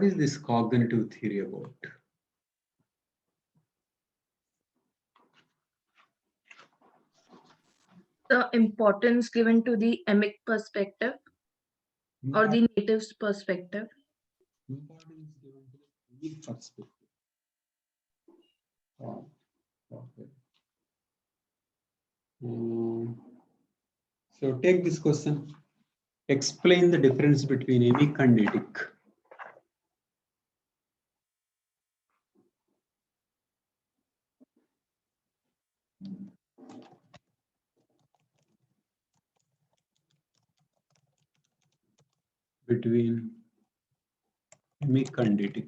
What is this cognitive theory about? The importance given to the Emic perspective or the natives perspective. Importance given to the Emic perspective. Oh, okay. So take this question. Explain the difference between Emic and Etic. Between Emic and Etic.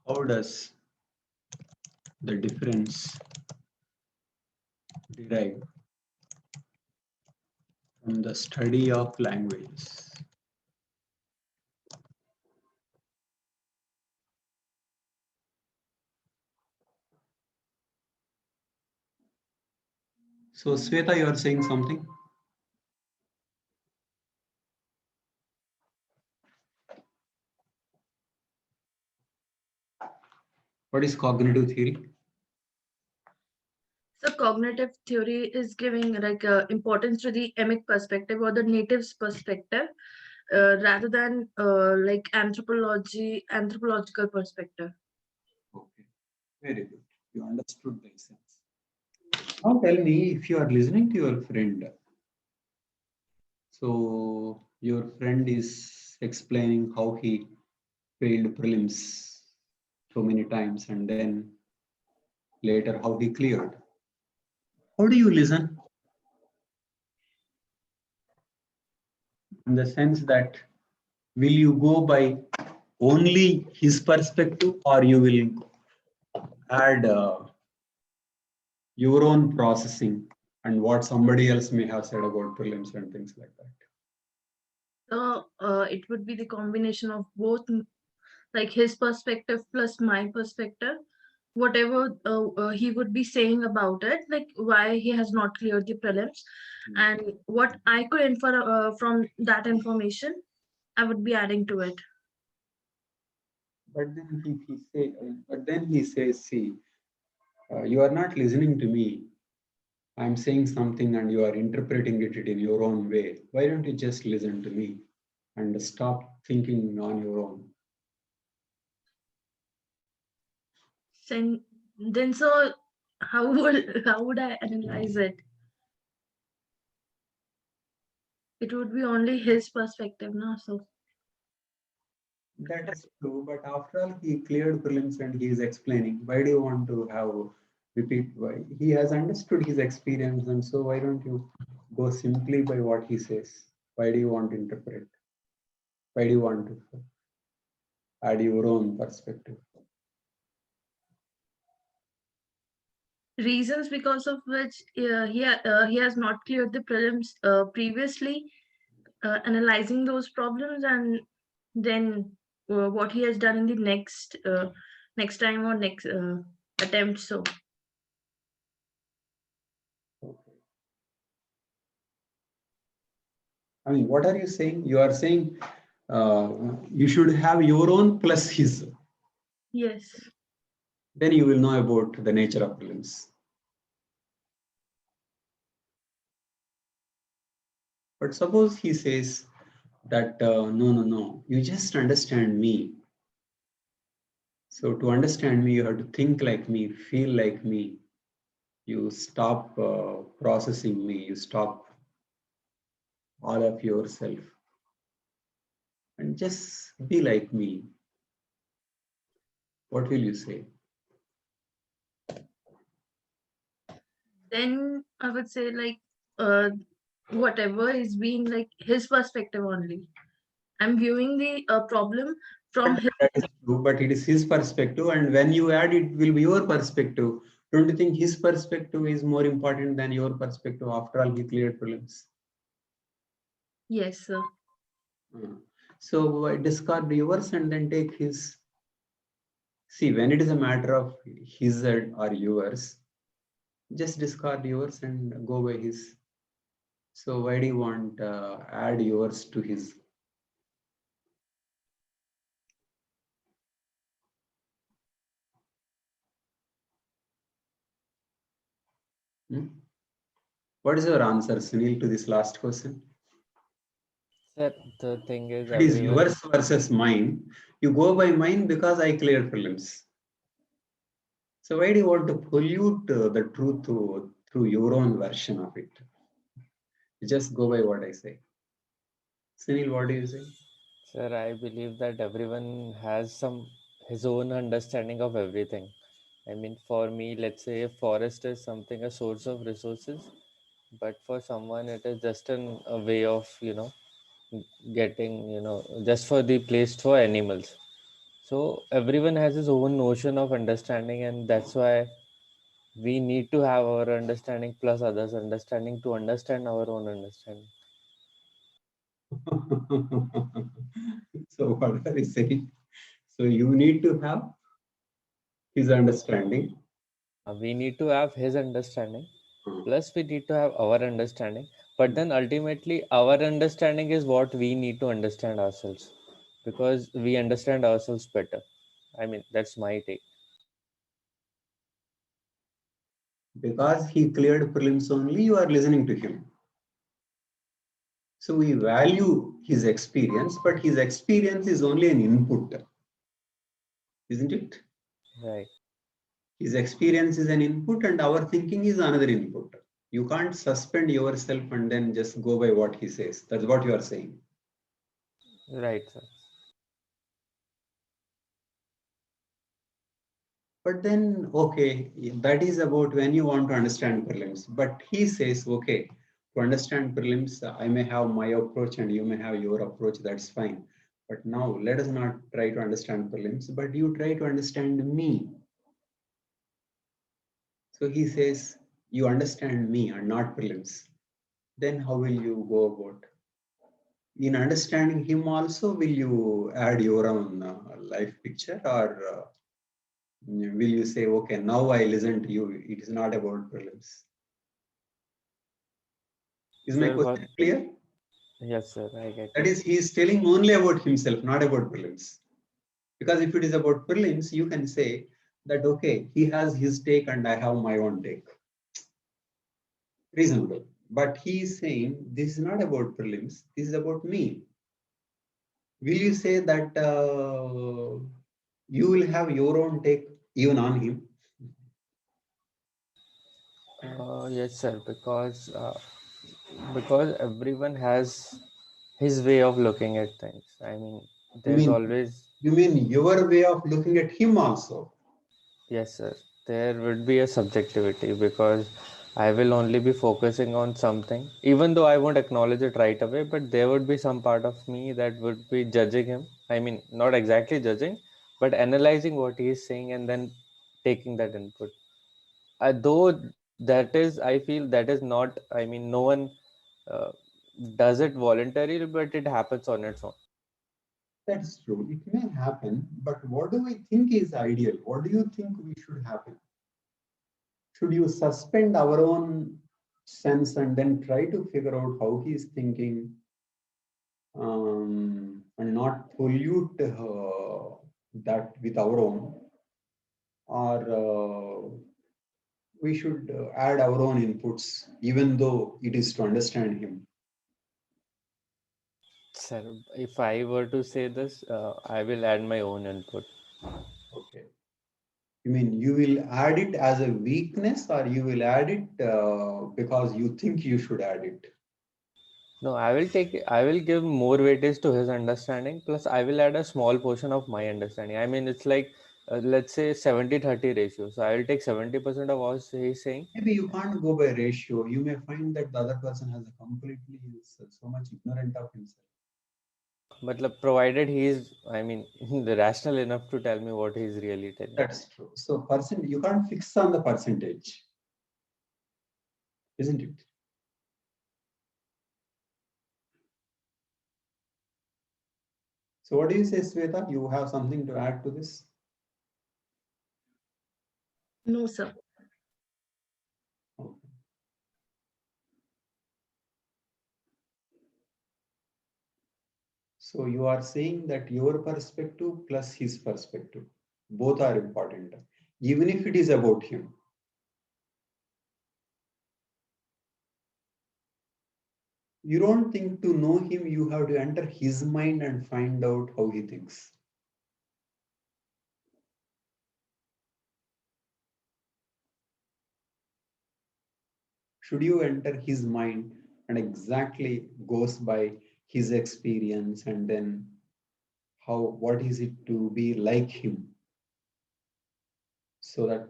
How does the difference derive from the study of languages? So Sweta, you are saying something? What is cognitive theory? So cognitive theory is giving like importance to the Emic perspective or the natives perspective rather than like anthropological perspective. Okay, very good. You understood the essence. Now tell me, if you are listening to your friend, so your friend is explaining how he failed prelims so many times and then later how he cleared. How do you listen? In the sense that will you go by only his perspective or you will add your own processing and what somebody else may have said about prelims and things like that? So it would be the combination of both, like his perspective plus my perspective. Whatever he would be saying about it, like why he has not cleared the prelims, and what I could infer from that information, I would be adding to it. But then he says, see, you are not listening to me. I'm saying something and you are interpreting it in your own way. Why don't you just listen to me and stop thinking on your own? Then so how would I analyze it? It would be only his perspective now. So that is true, but after all, he cleared prelims and he is explaining. Why do you want to have repeat? Why he has understood his experience, and so why don't you go simply by what he says? Why do you want to interpret? Why do you want to add your own perspective? reasons because of which he has not cleared the prelims previously, analyzing those problems, and then what he has done in the next time or next attempt. So Okay. I mean, what are you saying? You are saying you should have your own plus his. yes. Then you will know about the nature of prelims. But suppose he says that no, you just understand me. So to understand me, you have to think like me, feel like me. You stop processing me. You stop all of yourself and just be like me. What will you say? Then I would say like whatever is being like his perspective only. I'm viewing the problem from his. That is true, but it is his perspective, and when you add, it will be your perspective. Don't you think his perspective is more important than your perspective? After all, he cleared prelims. Yes, sir. So discard yours and then take his. See, when it is a matter of his or yours, just discard yours and go by his. So why do you want add yours to his? Hmm? What is your answer, Sunil, to this last question? Sir, the thing is, If it is everyone, yours versus mine, you go by mine because I cleared prelims. So why do you want to pollute the truth through your own version of it? You just go by what I say. Sunil, what do you say? sir, I believe that everyone has some his own understanding of everything. I mean, for me, let's say a forest is something a source of resources, but for someone it is just a way of getting just for the place for animals. So everyone has his own notion of understanding, and that's why we need to have our understanding plus others' understanding to understand our own understanding. So what are you saying? So you need to have his understanding. We need to have his understanding, Hmm. plus we need to have our understanding. But then ultimately, our understanding is what we need to understand ourselves because we understand ourselves better. I mean, that's my take. Because he cleared prelims only, you are listening to him. So we value his experience, but his experience is only an input, isn't it? Right, His experience is an input, and our thinking is another input. You can't suspend yourself and then just go by what he says. That's what you are saying. right, sir. But then, okay, that is about when you want to understand prelims. But he says, okay, to understand prelims, I may have my approach and you may have your approach. That's fine. But now let us not try to understand prelims, but you try to understand me. So he says, you understand me and not prelims. Then how will you go about? In understanding him also, will you add your own life picture, or will you say, okay, now I listen to you, it is not about prelims? Is my Sir, what? question clear? Yes, sir, I get That you. is, he is telling only about himself, not about prelims. Because if it is about prelims, you can say that, okay, he has his take and I have my own take. Reasonable. But he is saying, this is not about prelims, this is about me. Will you say that you will have your own take even on him? Yes, sir, because everyone has his way of looking at things. I mean, You there's mean always. you mean your way of looking at him also? Yes, sir. There would be a subjectivity because I will only be focusing on something, even though I won't acknowledge it right away, but there would be some part of me that would be judging him. I mean, not exactly judging, but analyzing what he is saying and then taking that input. Though that is, I feel that is not, I mean, no one uh, does it voluntarily, but it happens on its own. That's true. It may happen, but what do we think is ideal? What do you think we should happen? Should you suspend our own sense and then try to figure out how he is thinking, and not pollute that with our own, or we should add our own inputs, even though it is to understand him? Sir, if I were to say this, I will add my own input. Okay. You mean you will add it as a weakness, or you will add it because you think you should add it? No, I will give more weightage to his understanding, plus I will add a small portion of my understanding. I mean, it's like, let's say 70-30 ratio. So I will take 70% of what he's saying. Maybe you can't go by ratio. You may find that the other person has a completely is so much ignorant of himself. But like, provided he is, I mean, rational enough to tell me what he's really telling. That's true. So percent you can't fix on the percentage, isn't it? So what do you say, Sweta? You have something to add to this? No, sir. Okay. So you are saying that your perspective plus his perspective, both are important, even if it is about him. You don't think to know him, you have to enter his mind and find out how he thinks. Should you enter his mind and exactly goes by his experience and then what is it to be like him so that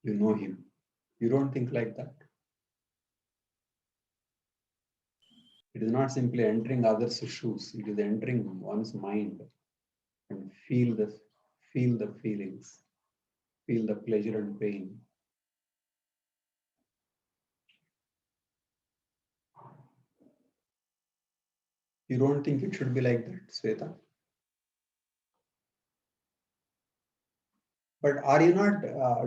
you know him? You don't think like that. It is not simply entering others' shoes, it is entering one's mind and feel the feelings, feel the pleasure and pain. You don't think it should be like that, Sweta? But are you not,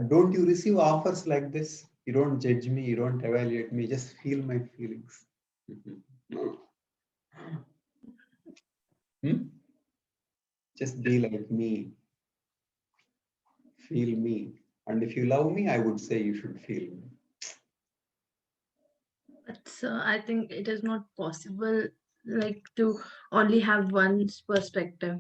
don't you receive offers like this? You don't judge me, you don't evaluate me, just feel my feelings. Hmm? Just be like me, feel me. And if you love me, I would say you should feel me. But I think it is not possible, like, to only have one perspective.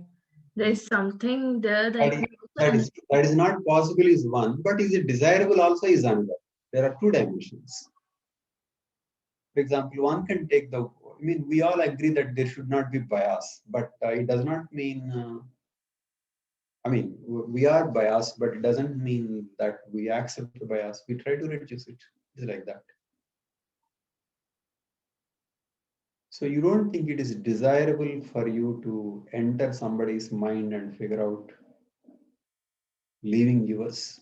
There is something there That that is, we also that is not possible is one, but is it desirable also is another. There are two dimensions. For example, one can take I mean, we all agree that there should not be bias, but it does not mean, I mean, we are biased, but it doesn't mean that we accept the bias. We try to reduce it. It's like that. So you don't think it is desirable for you to enter somebody's mind and figure out leaving yours?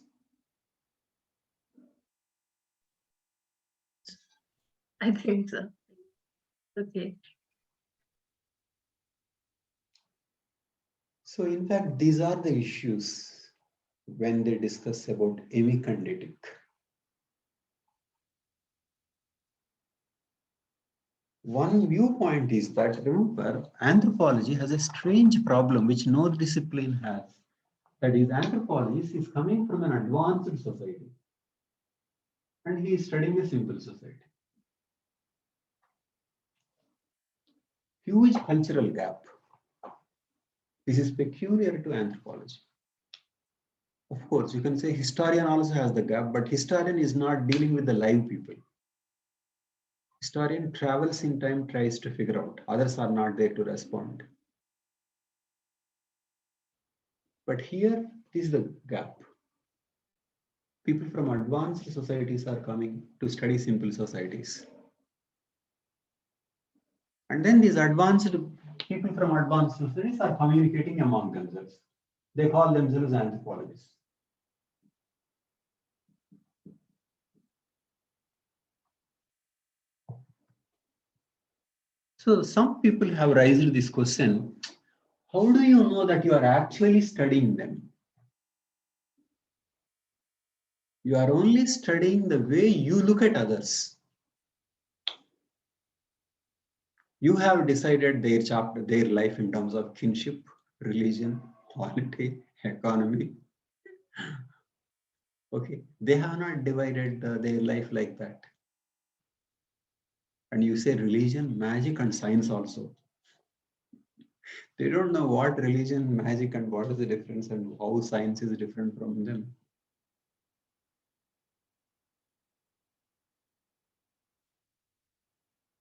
I think so. Okay. So in fact, these are the issues when they discuss about Emic and Etic. One viewpoint is that, remember, anthropology has a strange problem which no discipline has. That is, anthropologist is coming from an advanced society and he is studying a simple society. Huge cultural gap. This is peculiar to anthropology. Of course, you can say historian also has the gap, but historian is not dealing with the live people. Historian travels in time, tries to figure out. Others are not there to respond. But here is the gap. People from advanced societies are coming to study simple societies. And then these advanced people from advanced societies are communicating among themselves. They call themselves anthropologists. So some people have raised this question, how do you know that you are actually studying them? You are only studying the way you look at others. You have decided their chapter, their life in terms of kinship, religion, holiday, economy. Okay, they have not divided their life like that. And you say religion, magic, and science also. They don't know what religion, magic, and what is the difference and how science is different from them.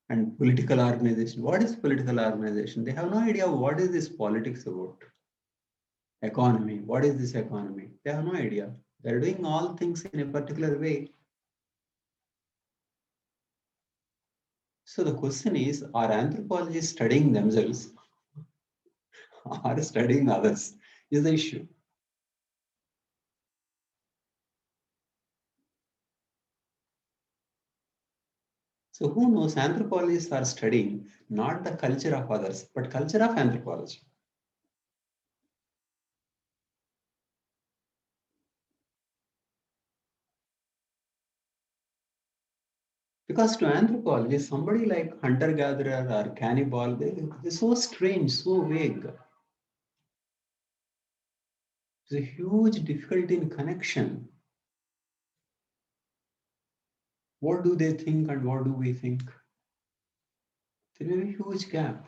And political organization. What is political organization? They have no idea what is this politics about. Economy. What is this economy? They have no idea. They're doing all things in a particular way. So the question is, are anthropologists studying themselves or studying others? Is the issue. So who knows? Anthropologists are studying not the culture of others, but culture of anthropology. Because to anthropologists, somebody like hunter-gatherer or cannibal, they're so strange, so vague. There's a huge difficulty in connection. What do they think and what do we think? There is a huge gap.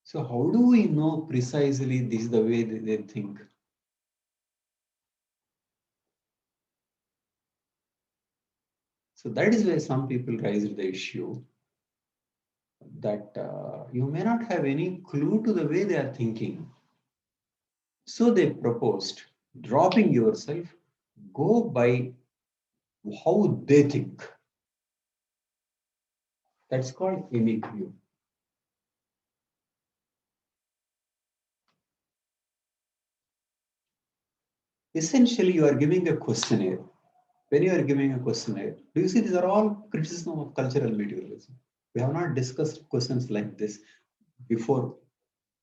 So how do we know precisely this is the way they think? So that is why some people raise the issue that you may not have any clue to the way they are thinking. So they proposed dropping yourself, go by how they think. That's called Emic view. Essentially, you are giving a questionnaire. When you are giving a questionnaire, do you see these are all criticism of cultural materialism? We have not discussed questions like this before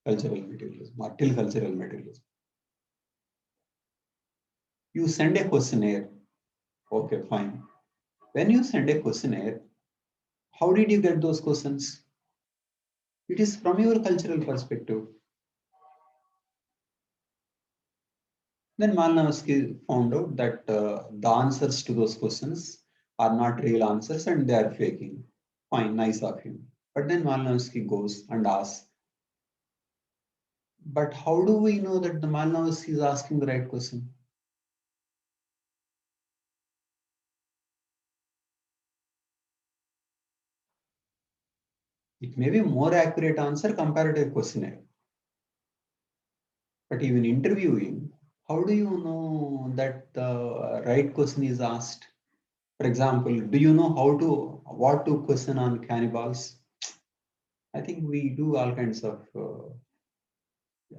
cultural materialism or till cultural materialism. You send a questionnaire, okay, fine. When you send a questionnaire, how did you get those questions? It is from your cultural perspective. Then Malinowski found out that the answers to those questions are not real answers and they are faking. Fine, nice of him. But then Malinowski goes and asks, but how do we know that the Malinowski is asking the right question? It may be more accurate answer compared to a questionnaire. But even interviewing, how do you know that the right question is asked? For example, do you know what to question on cannibals? I think we do all kinds of.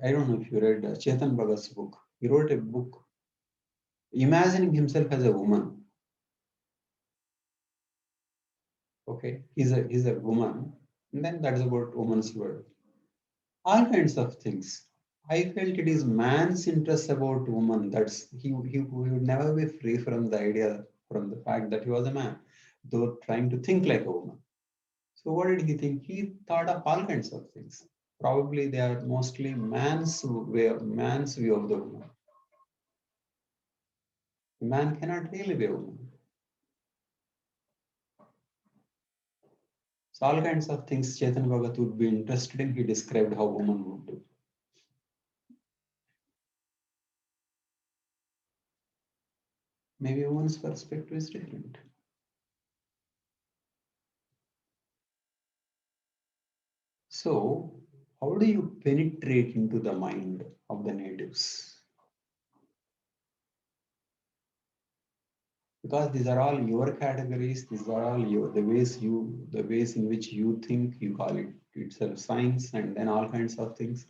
I don't know if you read Chetan Bhagat's book. He wrote a book imagining himself as a woman. Okay, he's a woman, and then that is about woman's world. All kinds of things. I felt it is man's interest about woman. That's he would never be free from the idea, from the fact that he was a man, though trying to think like a woman. So what did he think? He thought of all kinds of things. Probably they are mostly man's view of the woman. A man cannot really be a woman. So all kinds of things Chetan Bhagat would be interested in, he described how woman would do. Maybe woman's perspective is different. So how do you penetrate into the mind of the natives? Because these are all your categories, these are all the ways in which you think, you call it itself science and then all kinds of things.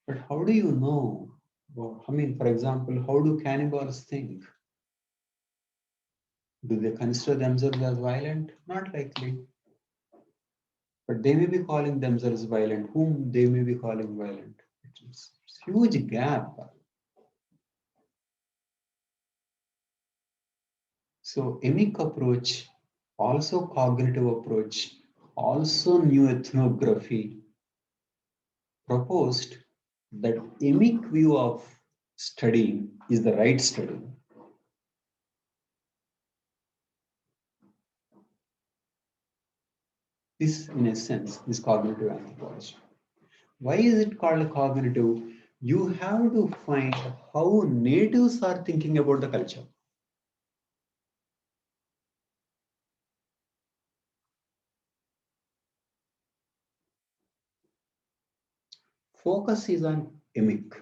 But how do you know? Well, I mean, for example, how do cannibals think? Do they consider themselves as violent? Not likely. But they may be calling themselves violent, whom they may be calling violent. It's a huge gap. So Emic approach, also cognitive approach, also new ethnography proposed that Emic view of studying is the right study. This, in a sense, is cognitive anthropology. Why is it called cognitive? You have to find how natives are thinking about the culture. Focus is on Emic.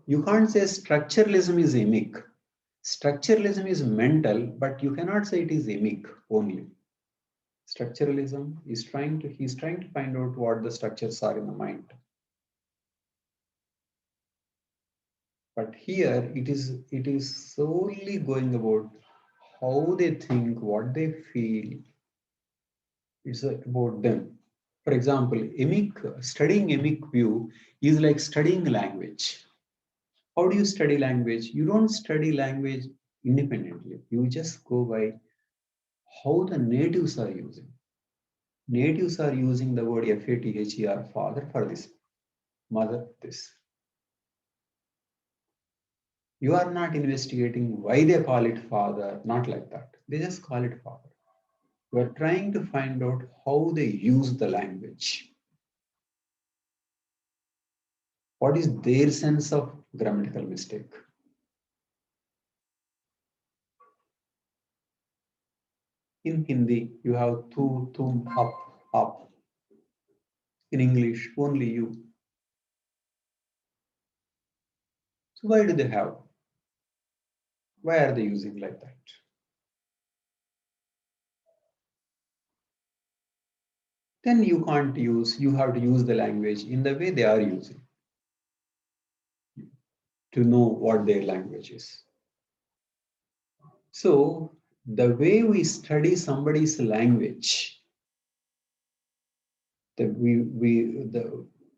You can't say structuralism is Emic. Structuralism is mental, but you cannot say it is Emic only. Structuralism is he's trying to find out what the structures are in the mind. But here it is solely going about how they think, what they feel. It's about them. For example, studying Emic view is like studying language. How do you study language? You don't study language independently. You just go by how the natives are using. Natives are using the word father, father, for this, mother, this. You are not investigating why they call it father, not like that. They just call it father. You are trying to find out how they use the language. What is their sense of grammatical mistake? In Hindi, you have tu, tum, up, up. In English, only you. So why do they have? Why are they using like that? Then you can't use, you have to use the language in the way they are using to know what their language is. So the way we study somebody's language, that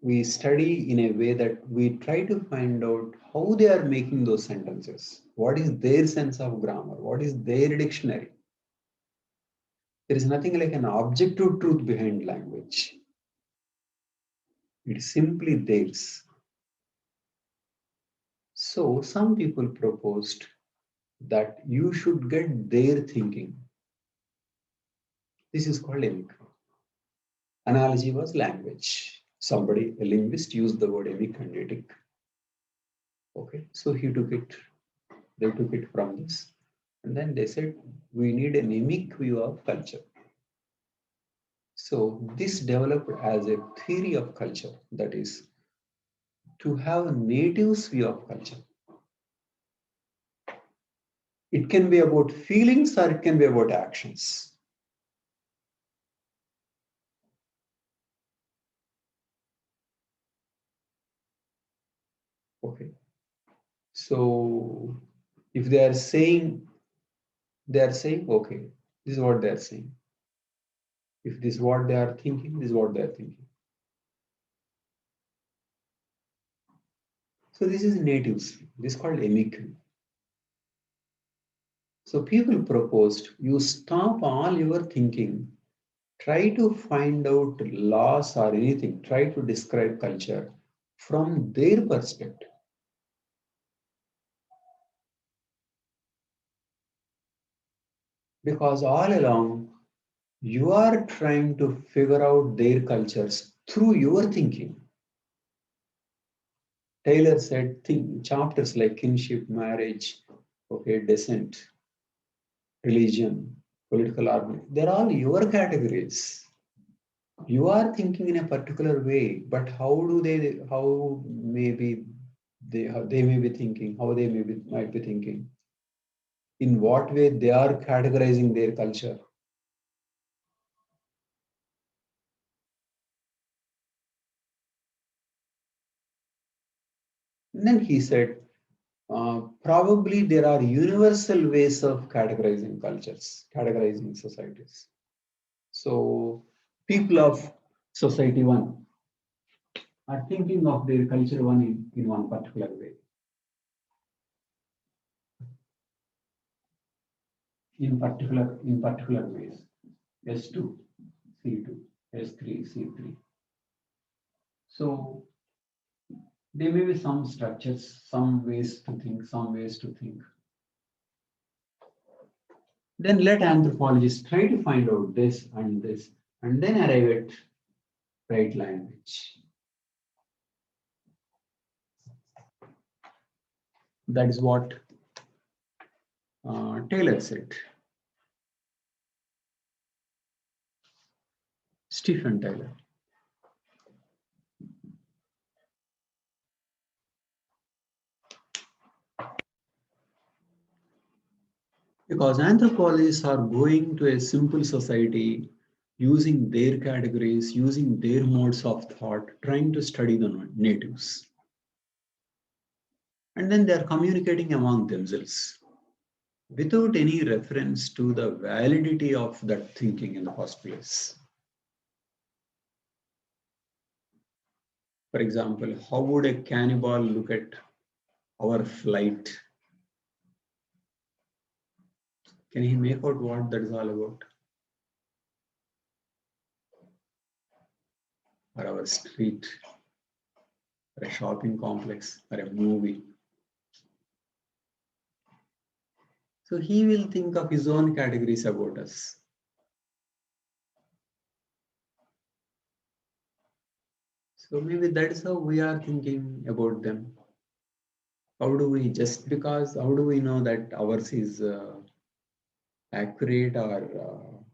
we study in a way that we try to find out how they are making those sentences. What is their sense of grammar? What is their dictionary? There is nothing like an objective truth behind language. It is simply theirs. So some people proposed that you should get their thinking. This is called Emic. Analogy was language. Somebody, a linguist, used the word Emic and Etic. Okay, so he took it, they took it from this. And then they said, we need an Emic view of culture. So this developed as a theory of culture, that is, to have a native's view of culture. It can be about feelings or it can be about actions. Okay. So if they are saying, okay, this is what they are saying. If this is what they are thinking, this is what they are thinking. So this is natives. This is called Emic. So people proposed, you stop all your thinking, try to find out laws or anything, try to describe culture from their perspective. Because all along, you are trying to figure out their cultures through your thinking. Taylor said chapters like kinship, marriage, okay, descent, religion, political argument, they're all your categories. You are thinking in a particular way, but how maybe they may be thinking, how they might be thinking, in what way they are categorizing their culture. And then he said, probably there are universal ways of categorizing cultures, categorizing societies. So people of society one are thinking of their culture one in one particular way. In particular ways. S2, C2, S3, C3. So there may be some structures, some ways to think, some ways to think. Then let anthropologists try to find out this, and then arrive at right language. That is what Taylor said. Stephen Taylor. Because anthropologists are going to a simple society using their categories, using their modes of thought, trying to study the natives. And then they are communicating among themselves without any reference to the validity of that thinking in the first place. For example, how would a cannibal look at our flight. Can he make out what that is all about? Or our street, or a shopping complex, or a movie. So he will think of his own categories about us. So maybe that is how we are thinking about them. How do we, just because, how do we know that ours is accurate, or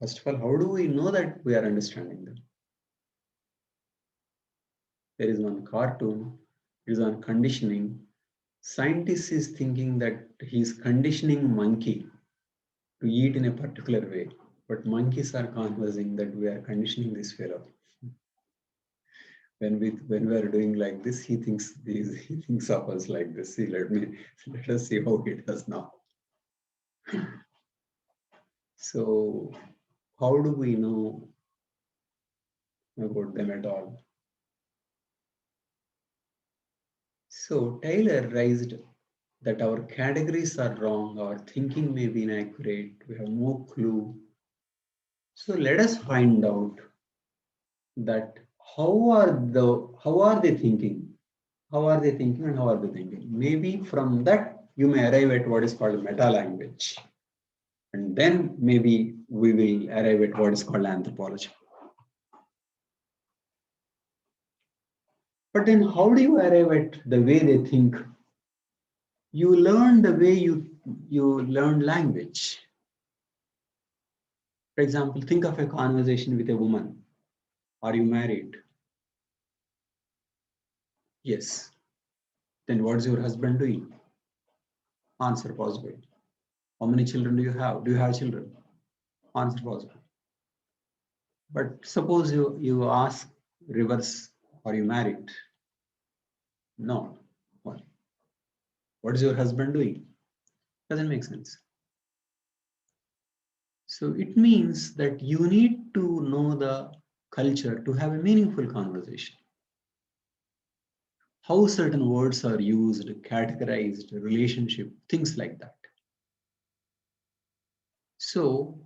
first of all, how do we know that we are understanding them? There is one cartoon, it is on conditioning. Scientist is thinking that he is conditioning monkey to eat in a particular way, but monkeys are conversing that we are conditioning this fellow. When we are doing like this, he thinks of us like this. See, let us see how he does now. So how do we know about them at all? So Taylor raised that our categories are wrong, our thinking may be inaccurate, we have no clue. So let us find out that how are they thinking? How are they thinking and how are they thinking? Maybe from that you may arrive at what is called meta language. And then maybe we will arrive at what is called anthropology. But then how do you arrive at the way they think? You learn the way you learn language. For example, think of a conversation with a woman. Are you married? Yes. Then what's your husband doing? Answer possible. How many children do you have? Do you have children? Answer possible. But suppose you ask reverse, are you married? No. Why? What is your husband doing? Doesn't make sense. So it means that you need to know the culture to have a meaningful conversation. How certain words are used, categorized, relationship, things like that. So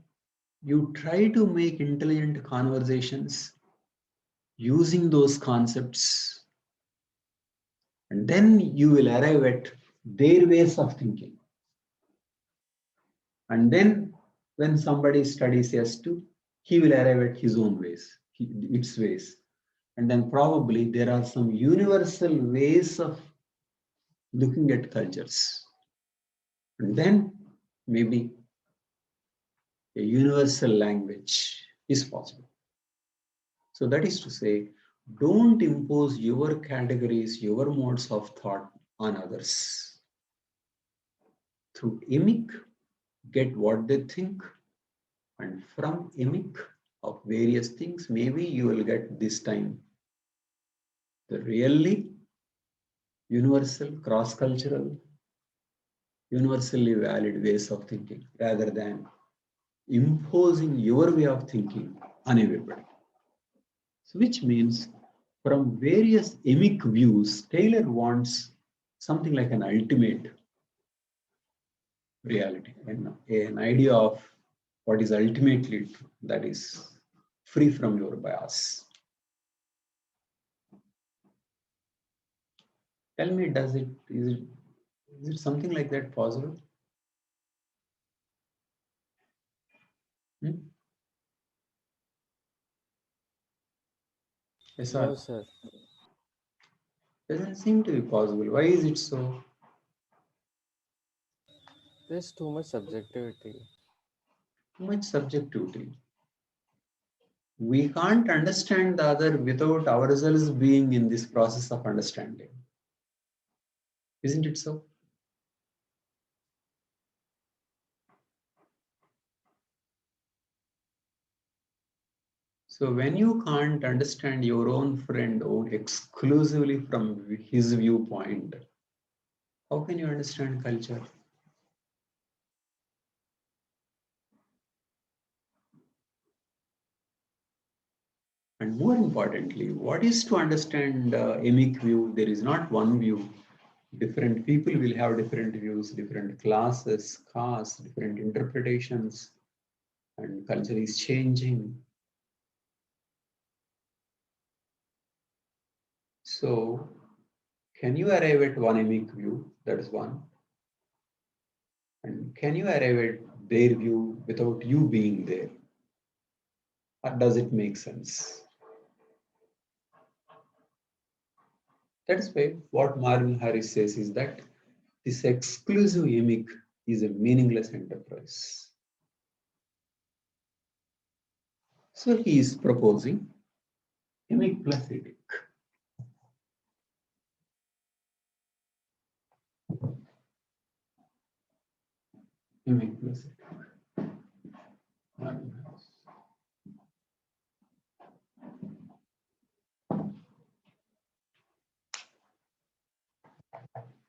you try to make intelligent conversations using those concepts, and then you will arrive at their ways of thinking. And then when somebody studies S2, he will arrive at his own ways, its ways. And then probably there are some universal ways of looking at cultures. And then maybe a universal language is possible. So that is to say, don't impose your categories, your modes of thought on others. Through Emic, get what they think, and from Emic of various things, maybe you will get this time the really universal, cross-cultural, universally valid ways of thinking, rather than imposing your way of thinking on everybody. So which means from various emic views, Taylor wants something like an ultimate reality, an idea of what is ultimately true, that is free from your bias. Tell me, is it something like that possible? Hmm? Yes, No, sir. sir. Doesn't seem to be possible. Why is it so? There's too much subjectivity. Too much subjectivity. We can't understand the other without ourselves being in this process of understanding. Isn't it so? So when you can't understand your own friend exclusively from his viewpoint, how can you understand culture? And more importantly, what is to understand emic view? There is not one view. Different people will have different views, different classes, castes, different interpretations, and culture is changing. So, can you arrive at one emic view? That is one. And can you arrive at their view without you being there? Or does it make sense? That's why what Marvin Harris says is that this exclusive emic is a meaningless enterprise. So he is proposing emic plus etic. Emic plus etic. Marvin Harris.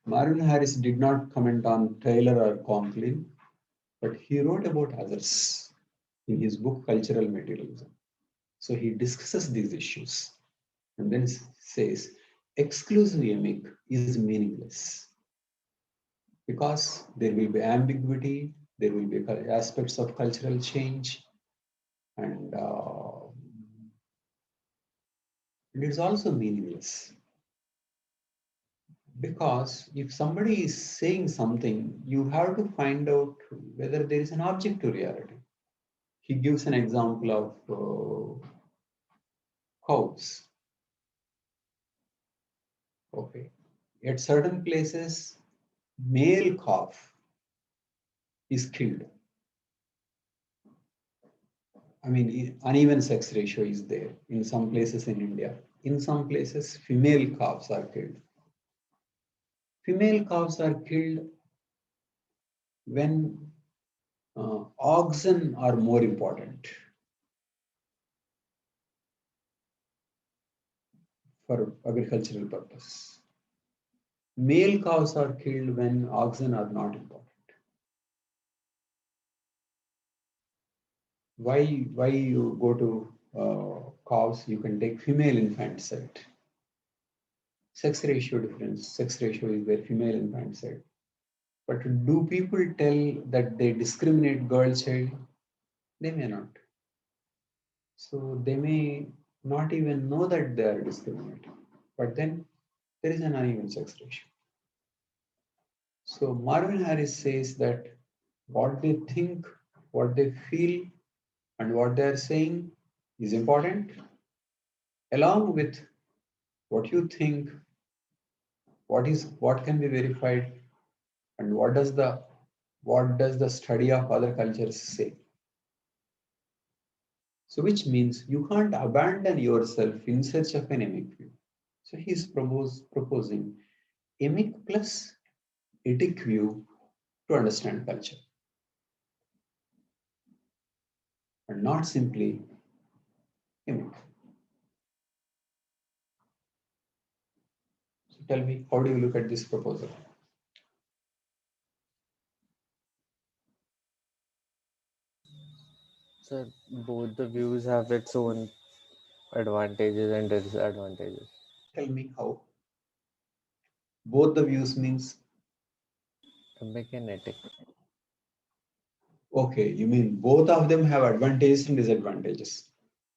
Marvin Harris did not comment on Taylor or Conklin, but he wrote about others in his book Cultural Materialism. So he discusses these issues and then says exclusive emic is meaningless because there will be ambiguity, there will be aspects of cultural change, and it is also meaningless because if somebody is saying something, you have to find out whether there is an object to reality. He gives an example of cows. Okay, at certain places, male calf is killed. I mean, uneven sex ratio is there in some places in India. In some places, female calves are killed. Female calves are killed when oxen are more important for agricultural purpose. Male cows are killed when oxen are not important. Why you go to cows, you can take female infanticide. Sex ratio difference, sex ratio is where female infanticide. But do people tell that they discriminate girl child? They may not. So they may not even know that they are discriminating. But then there is an uneven sex ratio. So Marvin Harris says that what they think, what they feel, and what they are saying is important, along with what you think, what can be verified, and what does the study of other cultures say. So which means you can't abandon yourself in search of an emic view. So he's proposing emic plus etic view to understand culture, and not simply emic. So tell me, how do you look at this proposal? So both the views have its own advantages and disadvantages. Tell me how. Both the views means, Emic and Etic. okay, you mean both of them have advantages and disadvantages.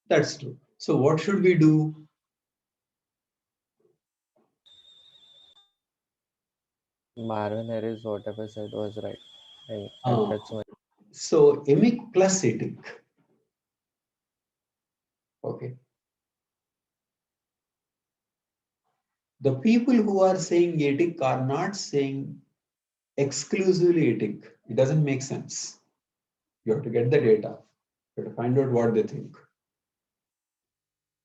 That's true. So what should we do? Marvin Harris, whatever said was right. Uh, That's my so emic plus etic. Okay. The people who are saying etic are not saying exclusively etic. It doesn't make sense. You have to get the data. You have to find out what they think.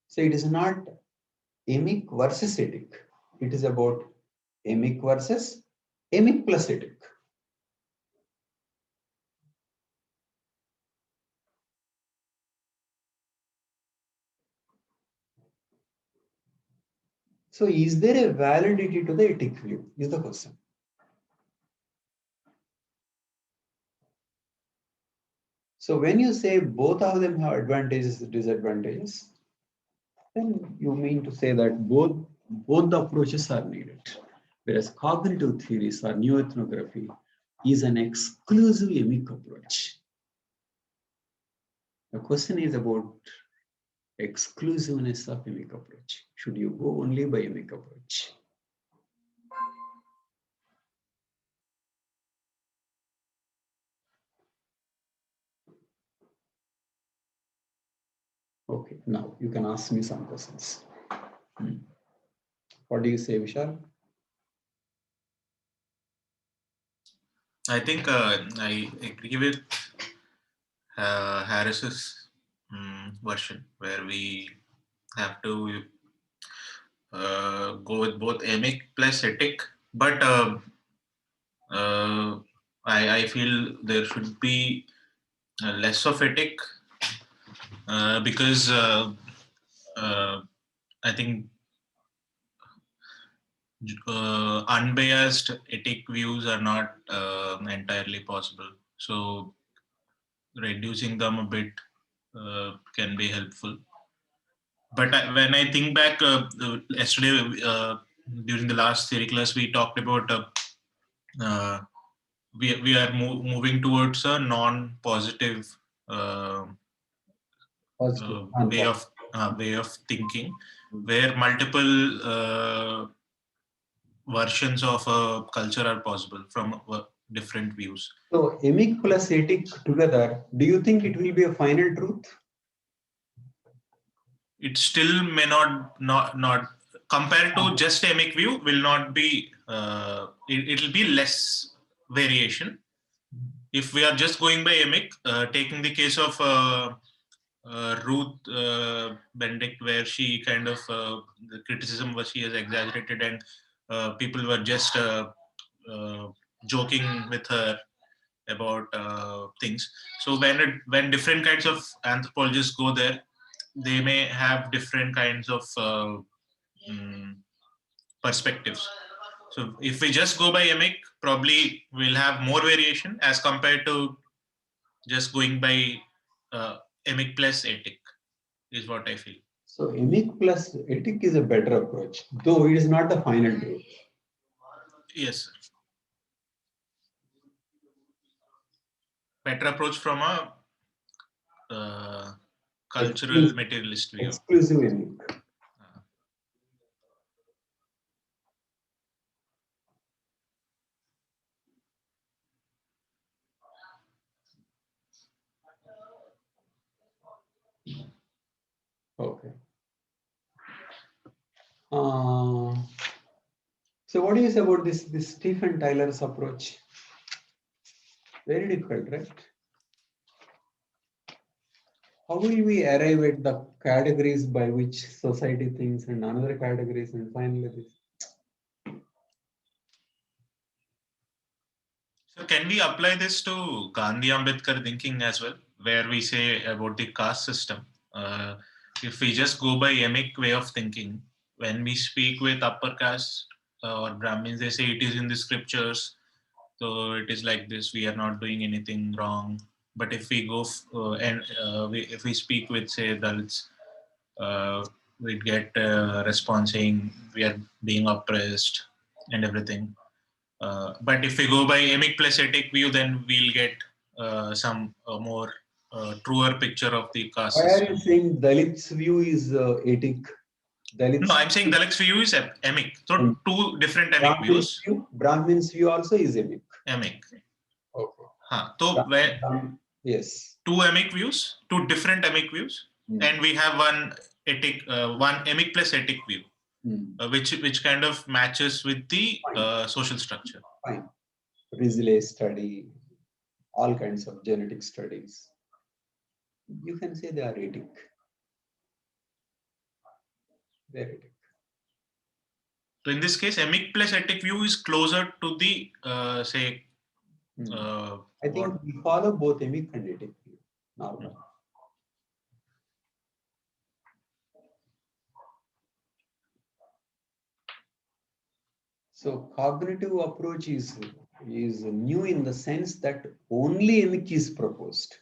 So it is not emic versus etic. It is about emic versus emic plus etic. So is there a validity to the etic view? Is the question. So when you say both of them have advantages and disadvantages, then you mean to say that both the approaches are needed. Whereas cognitive theories or new ethnography is an exclusive emic approach. The question is about exclusiveness of emic approach. Should you go only by emic approach? Okay, now you can ask me some questions. What do you say, Vishal? I think I agree with Harris's version, where we have to go with both Emic plus Etic, but I feel there should be less of Etic because I think unbiased Etic views are not entirely possible. So reducing them a bit can be helpful. But when I think back, yesterday during the last theory class, we talked about uh, we are moving towards a non-positive way of thinking, where multiple versions of a culture are possible from different views. So emic plus etic together, do you think it will be a final truth? It still may not compared to just emic view will not be it'll be less variation. If we are just going by emic, taking the case of Ruth Benedict, where she kind of the criticism was she has exaggerated and people were just joking with her about things. So when different kinds of anthropologists go there, they may have different kinds of perspectives. So if we just go by emic, probably we'll have more variation as compared to just going by emic plus etic, is what I feel. So emic plus etic is a better approach, though it is not the final truth. Yes, sir. Better approach from a cultural materialist view. Exclusive emic. Okay. So what do you say about this Stephen Tyler's approach? Very difficult, right? How will we arrive at the categories by which society thinks and another categories and finally this? So can we apply this to Gandhi Ambedkar thinking as well, where we say about the caste system? If we just go by emic way of thinking, when we speak with upper caste or Brahmins, they say it is in the scriptures, so it is like this. We are not doing anything wrong. But if we go if we speak with say Dalits, we get a response saying we are being oppressed and everything. But if we go by emic plus etic view, then we'll get some more truer picture of the caste Why system. are you saying Dalit's view is etic? No, I'm saying Dalit's view is emic. So two different emic views. Brahmin's view also is emic. Emic. Okay. So yes. Two emic views, two different emic views, and we have one etic, one emic plus etic view, which kind of matches with the social structure. Fine. Risley study, all kinds of genetic studies. You can say they are etic. They are etic. So in this case, emic plus etic view is closer to the say. I think we follow both emic and etic view now. So cognitive approach is new in the sense that only emic is proposed.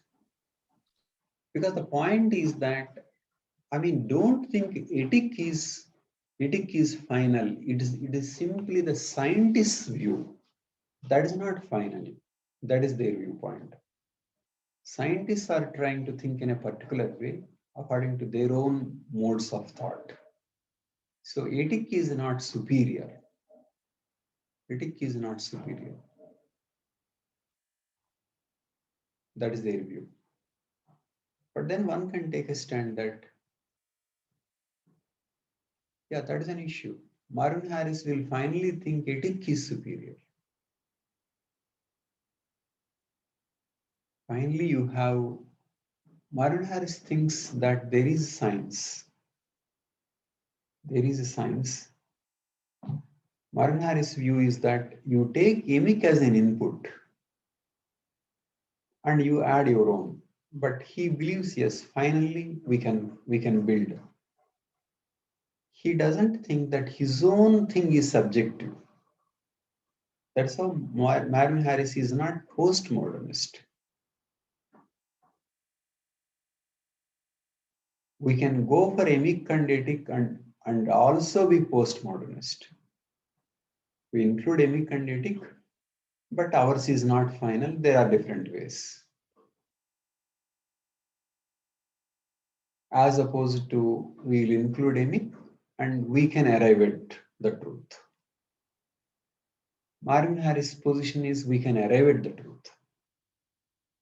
Because the point is that, I mean, don't think etic is Etic is final. It is simply the scientist's view. That is not final. That is their viewpoint. Scientists are trying to think in a particular way according to their own modes of thought. So etic is not superior. Etic is not superior. That is their view. But then one can take a stand that, yeah, that is an issue. Marvin Harris will finally think etic is superior. Finally, you have Marvin Harris thinks that there is science. There is a science. Marvin Harris' view is that you take Emic as an input and you add your own. But he believes, yes, finally we can build. He doesn't think that his own thing is subjective. That's how Marvin Harris is not postmodernist. We can go for Emic and Etic and also be postmodernist. We include Emic and Etic, but ours is not final. There are different ways. As opposed to we'll include Emic and we can arrive at the truth. Marvin Harris' position is we can arrive at the truth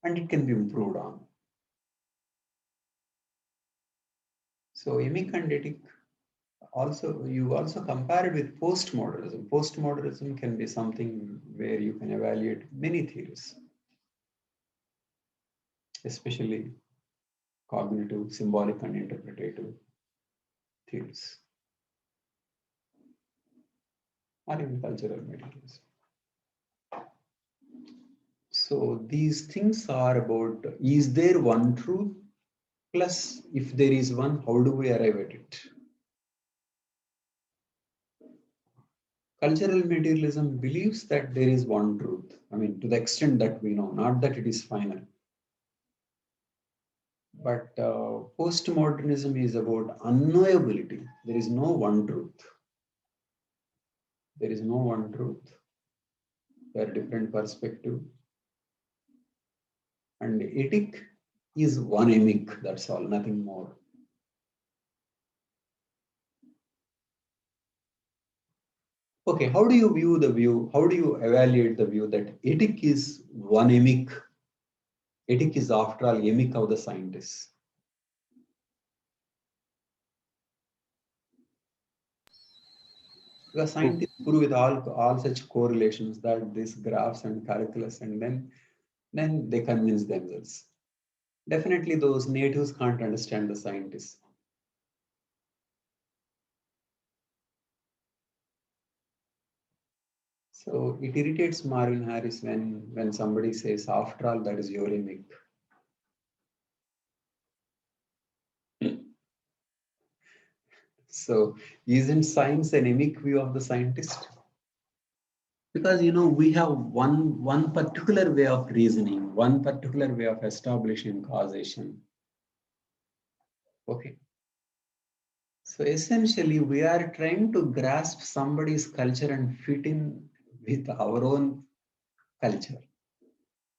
and it can be improved on. So Emic and Etic also, you also compare it with postmodernism. Postmodernism can be something where you can evaluate many theories, especially cognitive, symbolic, and interpretative theories, or even cultural materialism. So these things are about, is there one truth? Plus, if there is one, how do we arrive at it? Cultural materialism believes that there is one truth. I mean, to the extent that we know, not that it is final. But postmodernism is about unknowability. There is no one truth. There is no one truth. There are different perspectives. And Etic is one Emic, that's all, nothing more. Okay, how do you view the view? How do you evaluate the view that Etic is one Emic? Etic is, after all, Emic of the scientists. Because scientists prove with all such correlations that these graphs and calculus, and then they convince themselves. Definitely those natives can't understand the scientists. So it irritates Marvin Harris when somebody says, after all, that is your Emic. So isn't science an Emic view of the scientist? Because we have one particular way of reasoning, one particular way of establishing causation. Okay. So essentially, we are trying to grasp somebody's culture and fit in with our own culture.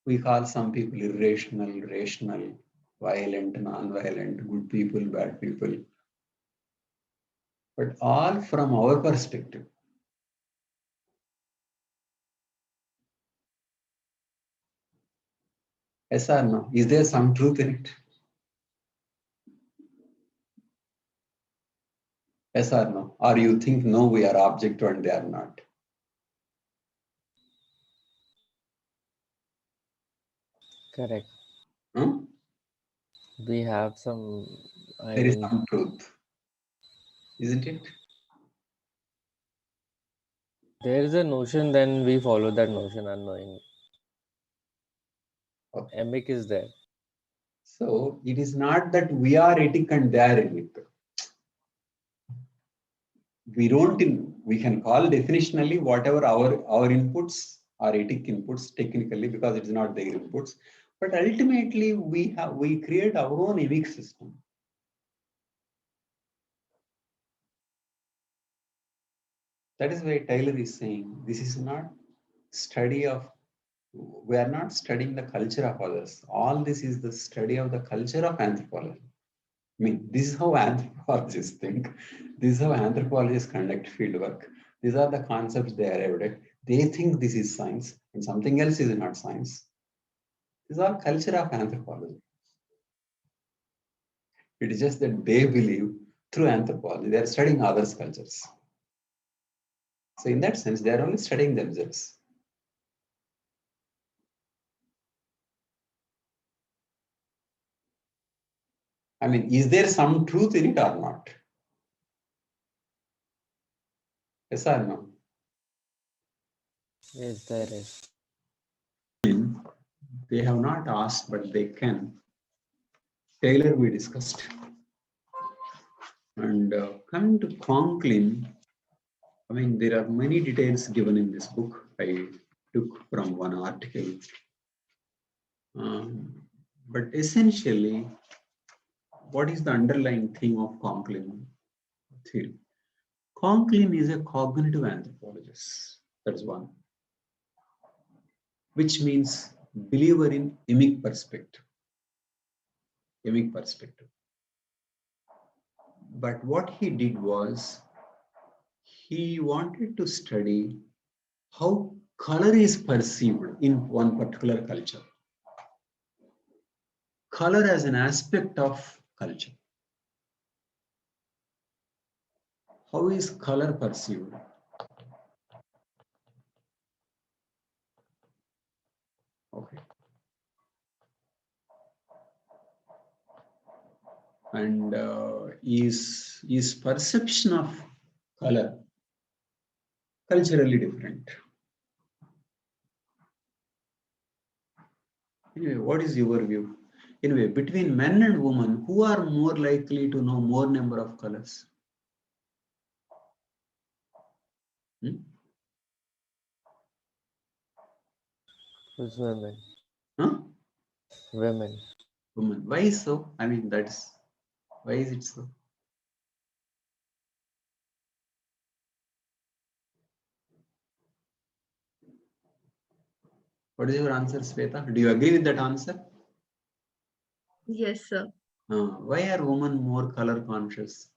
We call some people irrational, rational, violent, non-violent, good people, bad people. But all from our perspective. Yes or no? Is there some truth in it? Yes or no? Or you think, no, we are objective and they are not? Correct. Hmm? We have some, I There is mean, some truth, isn't it? there is a notion, then we follow that notion unknowingly. Okay. Emic is there. So it is not that we are etic and they are Emic. We can call definitionally whatever our inputs are etic inputs technically, because it's not their inputs. But ultimately we create our own Emic system. That is why Taylor is saying this is not study of, we are not studying the culture of others. All this is the study of the culture of anthropology. I mean, this is how anthropologists think. This is how anthropologists conduct fieldwork. These are the concepts they arrived at. They think this is science and something else is not science. This is all culture of anthropology. It is just that they believe through anthropology, they are studying others' cultures. So in that sense, they are only studying themselves. I mean, is there some truth in it or not? Yes or no? Yes, there is. They have not asked, but they can. Taylor we discussed. And coming to Conklin, I mean, there are many details given in this book. I took from one article. But essentially, what is the underlying theme of Conklin theory? Conklin is a cognitive anthropologist. That's one. Which means believer in emic perspective. Emic perspective. But what he did was he wanted to study how color is perceived in one particular culture. Color as an aspect of culture. How is color perceived? Okay. And is perception of color culturally different? Anyway, what is your view? Anyway, between men and women, who are more likely to know more number of colors? Hmm? Who's women? Huh? Women. Women. Why so? I mean, that's why is it so? What is your answer, Sweta? Do you agree with that answer? Yes, sir. Why are women more color conscious?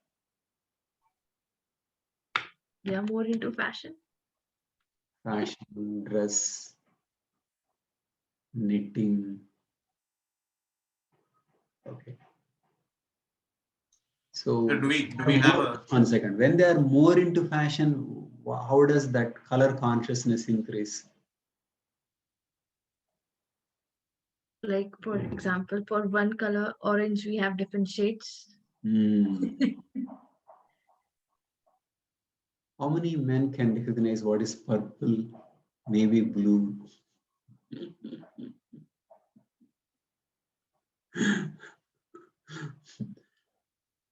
They are more into fashion. Fashion, dress, knitting. Okay. So Do we have a 1 second. When they are more into fashion, how does that color consciousness increase? Like, for example, for one color, orange, we have different shades. How many men can recognize what is purple, navy blue?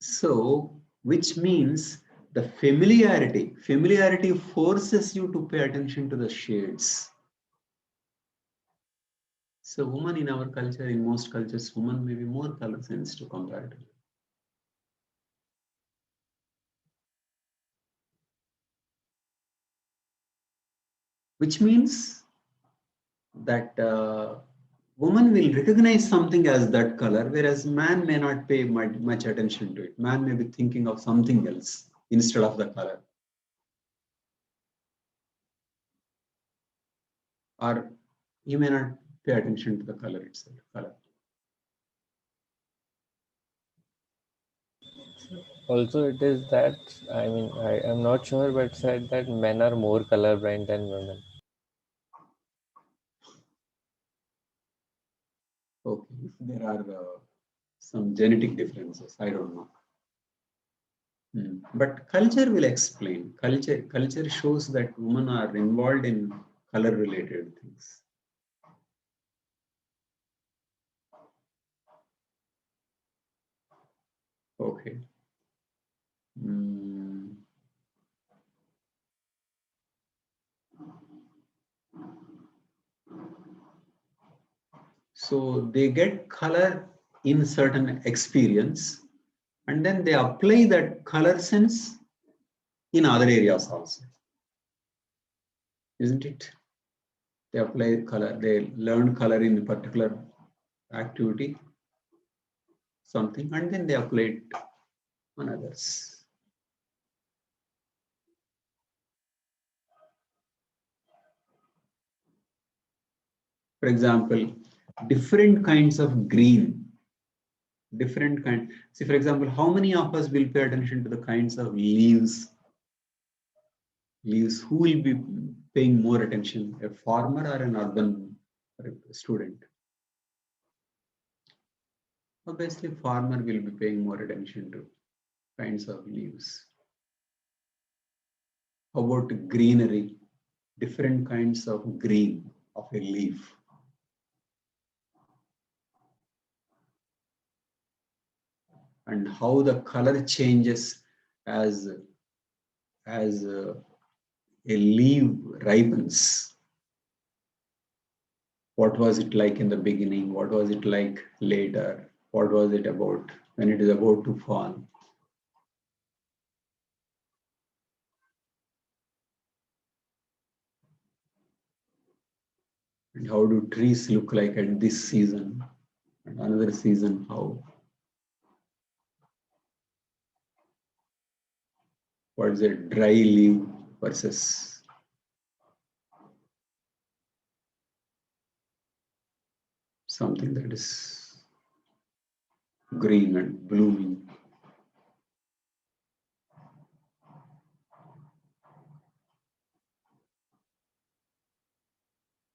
So, which means the familiarity forces you to pay attention to the shades. So, women in our culture, in most cultures, women may be more color sensitive comparatively. Which means that woman will recognize something as that color, whereas man may not pay much attention to it. Man may be thinking of something else instead of the color. Or he may not pay attention to the color itself. Also, it is that, I mean, I am not sure, but said that men are more colorblind than women. Okay, if there are some genetic differences, I don't know. But culture will explain. Culture shows that women are involved in color-related things. Okay. So they get color in certain experience, and then they apply that color sense in other areas also. isn't it? They apply color, they learn color in a particular activity, something, and then they apply it on others. For example, different kinds of green, different kind. See, for example, how many of us will pay attention to the kinds of leaves? Leaves, who will be paying more attention, a farmer or an urban student? Obviously, farmer will be paying more attention to kinds of leaves. How about greenery? Different kinds of green of a leaf. And how the color changes as a leaf ripens. What was it like in the beginning? What was it like later? What was it about when it is about to fall? And how do trees look like at this season? And another season, how? What is a dry leaf versus something that is green and blooming?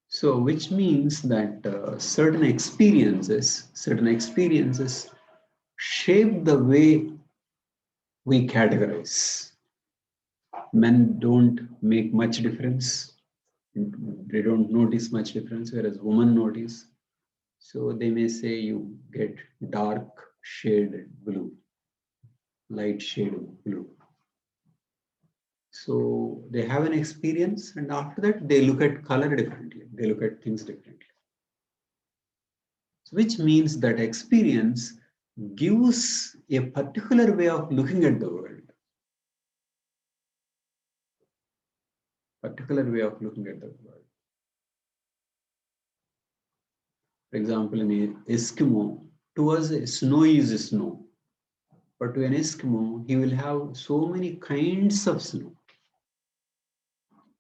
So, which means that certain experiences shape the way we categorize. Men don't make much difference. They don't notice much difference, whereas women notice. So they may say you get dark shade blue, light shade blue. So they have an experience, and after that they look at color differently. They look at things differently. So which means that experience gives a particular way of looking at the world. Particular way of looking at the world. For example, in Eskimo, to us snow is snow. But to an Eskimo, he will have so many kinds of snow.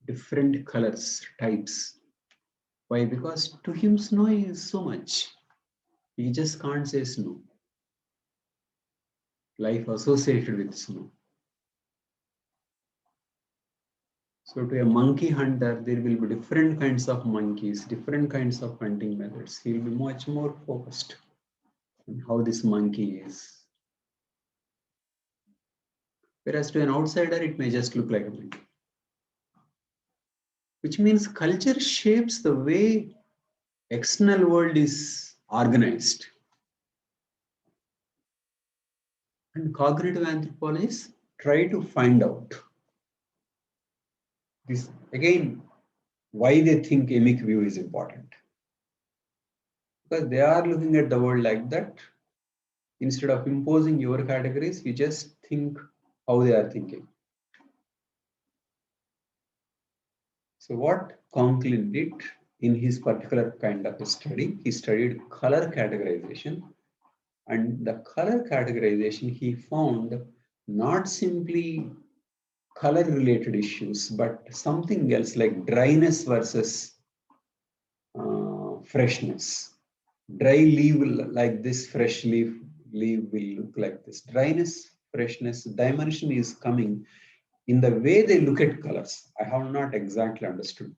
Different colors, types. Why? Because to him snow is so much. He just can't say snow. Life associated with snow. So to a monkey hunter, there will be different kinds of monkeys, different kinds of hunting methods. He will be much more focused on how this monkey is. Whereas to an outsider, it may just look like a monkey. Which means culture shapes the way external world is organized. And cognitive anthropologists try to find out this again, why they think emic view is important. Because they are looking at the world like that. Instead of imposing your categories, you just think how they are thinking. So what Conklin did in his particular kind of a study, he studied color categorization. And the color categorization, he found not simply color related issues, but something else like dryness versus freshness. Dry leaf like this, fresh leaf will look like this. Dryness, freshness, dimension is coming in the way they look at colors. I have not exactly understood.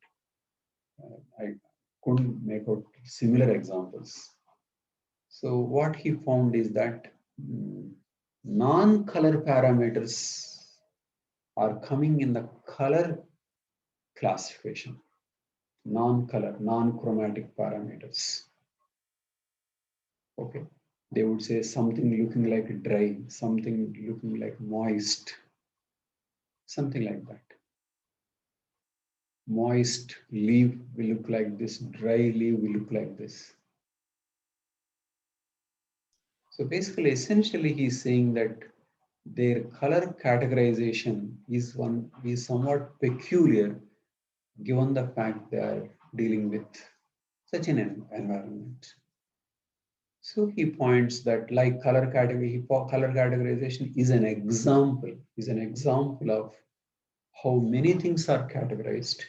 I couldn't make out similar examples. So what he found is that non-color parameters are coming in the color classification. Non-color, non-chromatic parameters. Okay. They would say something looking like dry, something looking like moist, something like that. Moist leaf will look like this, dry leaf will look like this. So basically, essentially, he's saying that their color categorization is somewhat peculiar given the fact they are dealing with such an environment. So he points that like color category, color categorization is an example of how many things are categorized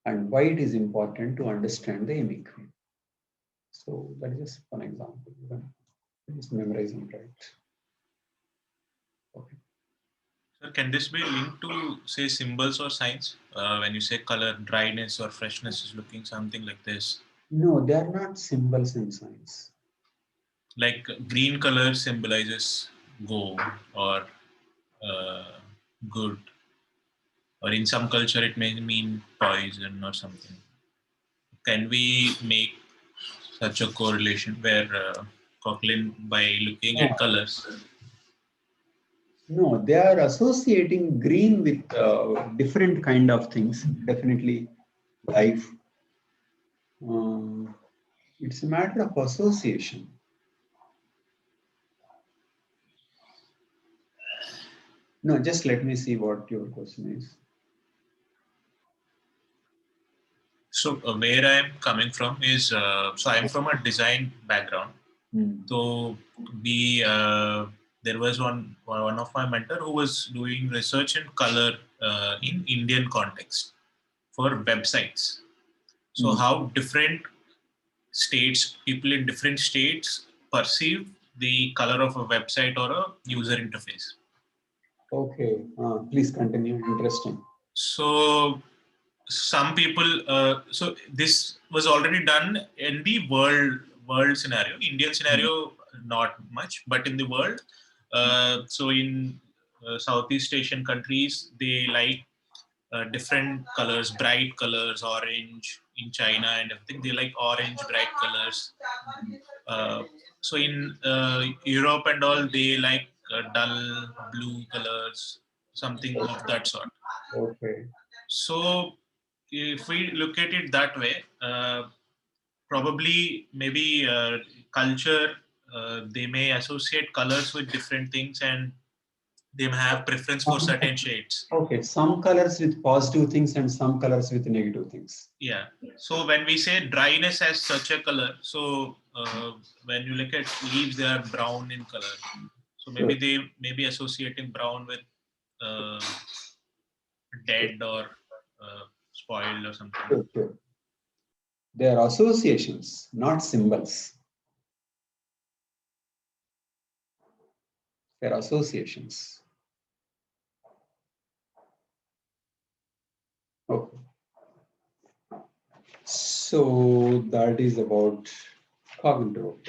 and why it is important to understand the Emic. So that is just one example. You can just memorize and write. Okay. So can this be linked to, say, symbols or signs? When you say color, dryness or freshness is looking something like this. No, they are not symbols in science. Like green color symbolizes go or uh, good, or in some culture it may mean poison or something. Can we make such a correlation where Conklin, by looking at No, colors, no, they are associating green with different kind of things. Definitely life. Um, it's a matter of association. No, just let me see what your question is. so where I'm coming from is, so I'm from a design background. Hmm. So we there was one of my mentor who was doing research in color in Indian context for websites. So Hmm. how different states, people in different states perceive the color of a website or a user interface. Okay, please continue. Interesting. So some people, so this was already done in the world scenario. Indian Hmm. scenario not much, but in the world, so in Southeast Asian countries they like different colors, bright colors, orange in China and everything. They like orange, bright colors. Uh, so in Europe and all, they like dull blue colors, something of that sort. Okay. So if we look at it that way, probably maybe culture, they may associate colors with different things and they may have preference for certain shades. Okay, some colors with positive things and some colors with negative things. Yeah. So when we say dryness as such a color, so when you look at leaves, they are brown in color. So maybe Sure, they may be associating brown with uh, dead or spoiled or something. sure. They are associations, not symbols. They are associations. Okay. So that is about cognitive.